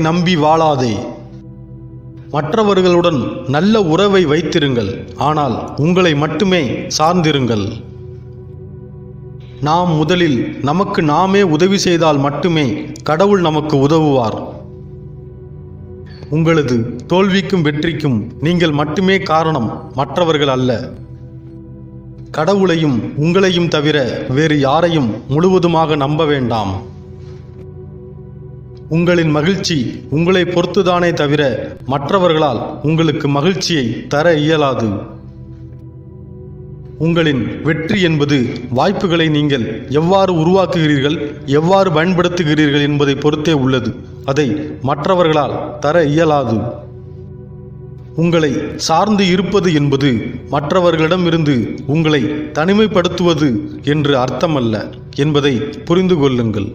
நம்பி வாழாதே. மற்றவர்களுடன் நல்ல உறவை வைத்திருங்கள், ஆனால் உங்களை மட்டுமே சார்ந்திருங்கள். நாம் முதலில் நமக்கு நாமே உதவி செய்தால் மட்டுமே கடவுள் நமக்கு உதவுவார். உங்களது தோல்விக்கும் வெற்றிக்கும் நீங்கள் மட்டுமே காரணம், மற்றவர்கள் அல்ல. கடவுளையும் உங்களையும் தவிர வேறு யாரையும் முழுவதுமாக நம்ப வேண்டாம். உங்களின் மகிழ்ச்சி உங்களை பொறுத்துதானே தவிர மற்றவர்களால் உங்களுக்கு மகிழ்ச்சியை தர இயலாது. உங்களின் வெற்றி என்பது வாய்ப்புகளை நீங்கள் எவ்வாறு உருவாக்குகிறீர்கள், எவ்வாறு பயன்படுத்துகிறீர்கள் என்பதை பொறுத்தே உள்ளது. அதை மற்றவர்களால் தர இயலாது. உங்களை சார்ந்து இருப்பது என்பது மற்றவர்களிடமிருந்து உங்களை தனிமைப்படுத்துவது என்று அர்த்தமல்ல என்பதை புரிந்து கொள்ளுங்கள்.